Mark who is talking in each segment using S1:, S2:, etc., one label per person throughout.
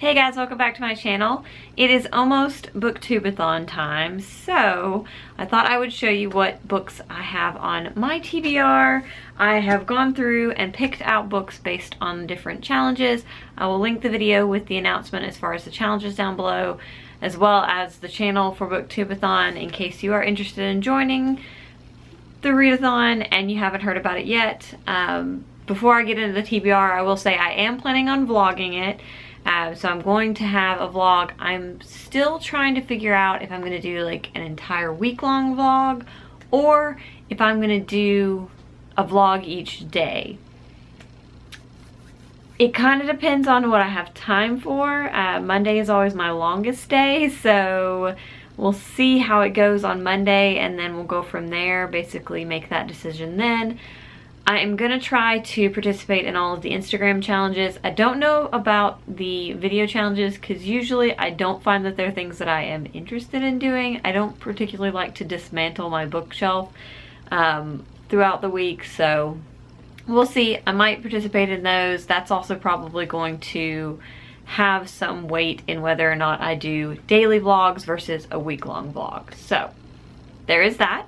S1: Hey guys, welcome back to my channel. It is almost Booktube-a-thon time, so I thought I would show you what books I have on my TBR. I have gone through and picked out books based on different challenges. I will link the video with the announcement as far as the challenges down below, as well as the channel for Booktube-a-thon in case you are interested in joining the readathon and you haven't heard about it yet. Before I get into the TBR, I will say I am planning on vlogging it. So I'm going to have a vlog. I'm still trying to figure out if I'm going to do like an entire week-long vlog or if I'm going to do a vlog each day. It kind of depends on what I have time for. Monday is always my longest day, so we'll see how it goes on Monday and then we'll go from there, basically make that decision then. I am going to try to participate in all of the Instagram challenges. I don't know about the video challenges because usually I don't find that they're things that I am interested in doing. I don't particularly like to dismantle my bookshelf throughout the week, so we'll see. I might participate in those. That's also probably going to have some weight in whether or not I do daily vlogs versus a week-long vlog. So there is that.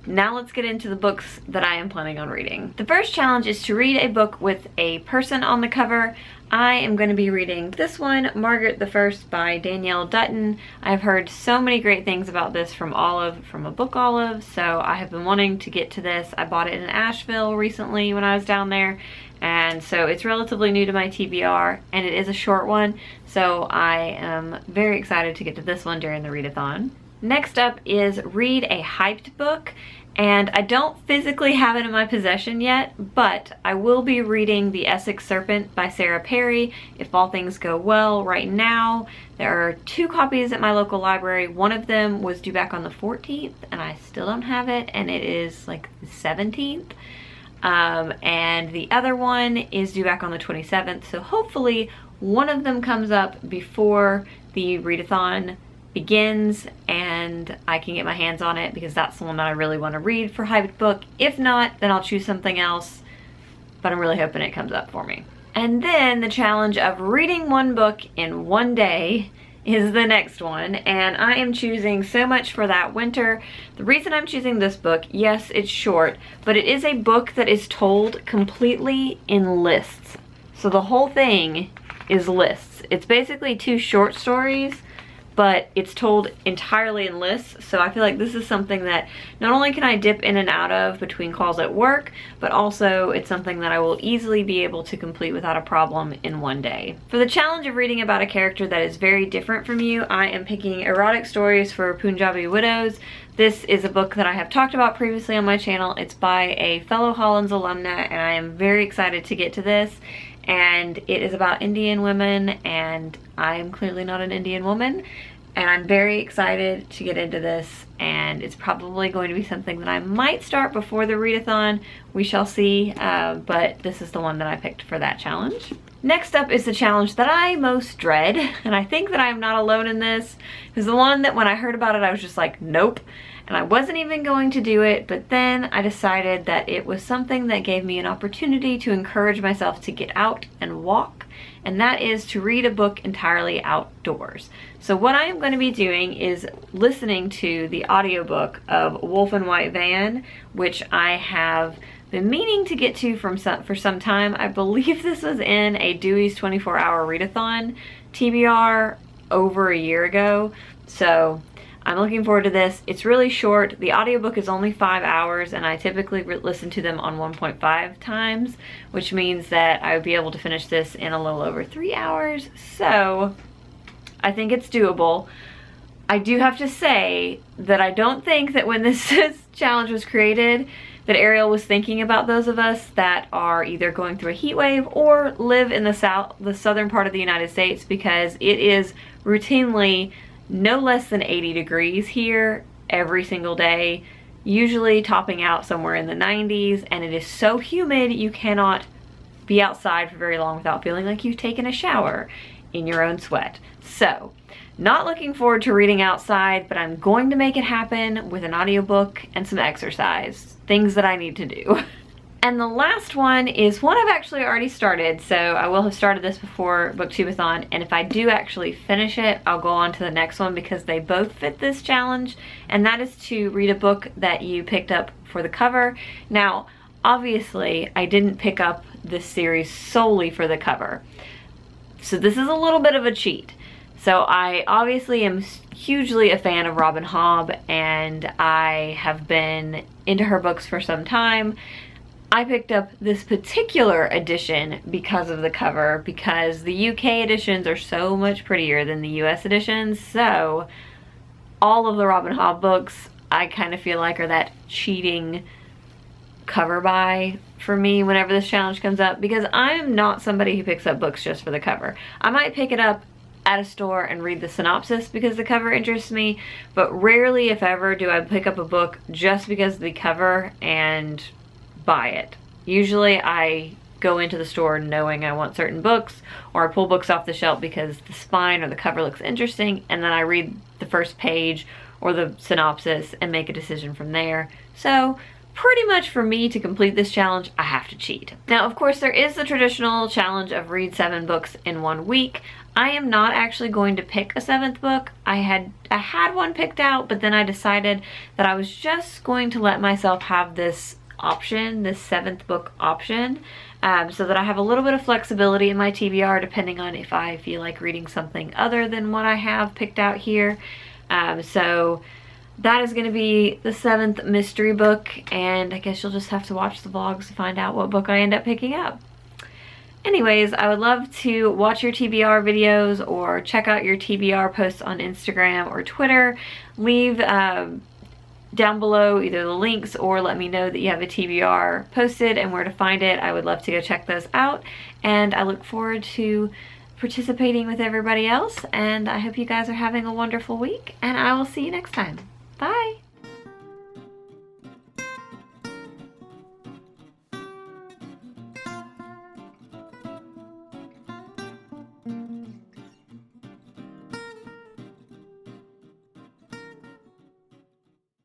S1: Now let's get into the books that I am planning on reading. The first challenge is to read a book with a person on the cover. I am going to be reading this one, Margaret the First by Danielle Dutton. I've heard so many great things about this from Olive, from a book Olive, so I have been wanting to get to this. I bought it in Asheville recently when I was down there, and so it's relatively new to my TBR, and it is a short one, so I am very excited to get to this one during the readathon. Next up is read a hyped book, and I don't physically have it in my possession yet, but I will be reading The Essex Serpent by Sarah Perry if all things go well. Right now there are 2 copies at my local library. One of them was due back on the 14th and I still don't have it, and it is like the 17th. And the other one is due back on the 27th, so hopefully one of them comes up before the readathon begins and I can get my hands on it, because that's the one that I really want to read for hyped book. If not, then I'll choose something else, but I'm really hoping it comes up for me. And then the challenge of reading one book in one day is the next one, and I am choosing So Much for That Winter. The reason I'm choosing this book, yes, it's short, but it is a book that is told completely in lists. So the whole thing is lists. It's basically 2 short stories, but it's told entirely in lists, so I feel like this is something that not only can I dip in and out of between calls at work, but also it's something that I will easily be able to complete without a problem in one day. For the challenge of reading about a character that is very different from you, I am picking Erotic Stories for Punjabi Widows. This is a book that I have talked about previously on my channel. It's by a fellow Hollins alumna, and I am very excited to get to this. And it is about Indian women, and I am clearly not an Indian woman, and I'm very excited to get into this, and it's probably going to be something that I might start before the readathon. We shall see, but this is the one that I picked for that challenge. Next up is the challenge that I most dread, and I think that I'm not alone in this. It was the one that when I heard about it I was just like, nope. And I wasn't even going to do it, but then I decided that it was something that gave me an opportunity to encourage myself to get out and walk, and that is to read a book entirely outdoors. So what I am going to be doing is listening to the audiobook of Wolf and White Van, which I have been meaning to get to for some time. I believe this was in a Dewey's 24-hour readathon TBR over a year ago, so I'm looking forward to this. It's really short. The audiobook is only 5 hours, and I typically listen to them on 1.5 times, which means that I would be able to finish this in a little over 3 hours. So I think it's doable. I do have to say that I don't think that when this challenge was created that Ariel was thinking about those of us that are either going through a heat wave or live in the southern part of the United States, because it is routinely no less than 80 degrees here every single day, usually topping out somewhere in the 90s, and it is so humid you cannot be outside for very long without feeling like you've taken a shower in your own sweat. So, not looking forward to reading outside, but I'm going to make it happen with an audiobook and some exercise, things that I need to do. And the last one is one I've actually already started, so I will have started this before Booktube-a-thon, and if I do actually finish it, I'll go on to the next one because they both fit this challenge, and that is to read a book that you picked up for the cover. Now, obviously, I didn't pick up this series solely for the cover, so this is a little bit of a cheat. So I obviously am hugely a fan of Robin Hobb, and I have been into her books for some time. I picked up this particular edition because of the cover, because the UK editions are so much prettier than the US editions. So all of the Robin Hobb books I kind of feel like are that cheating cover buy for me whenever this challenge comes up, because I am not somebody who picks up books just for the cover. I might pick it up at a store and read the synopsis because the cover interests me, but rarely, if ever, do I pick up a book just because of the cover and buy it. Usually I go into the store knowing I want certain books, or I pull books off the shelf because the spine or the cover looks interesting, and then I read the first page or the synopsis and make a decision from there. So pretty much for me to complete this challenge, I have to cheat. Now, of course, there is the traditional challenge of read 7 books in 1 week. I am not actually going to pick a 7th book. I had one picked out, but then I decided that I was just going to let myself have this option, this 7th book option, so that I have a little bit of flexibility in my TBR depending on if I feel like reading something other than what I have picked out here. So that is going to be the 7th mystery book, and I guess you'll just have to watch the vlogs to find out what book I end up picking up. Anyways, I would love to watch your TBR videos or check out your TBR posts on Instagram or Twitter. Leave down below either the links or let me know that you have a TBR posted and where to find it. I would love to go check those out, and I look forward to participating with everybody else, and I hope you guys are having a wonderful week, and I will see you next time. Bye!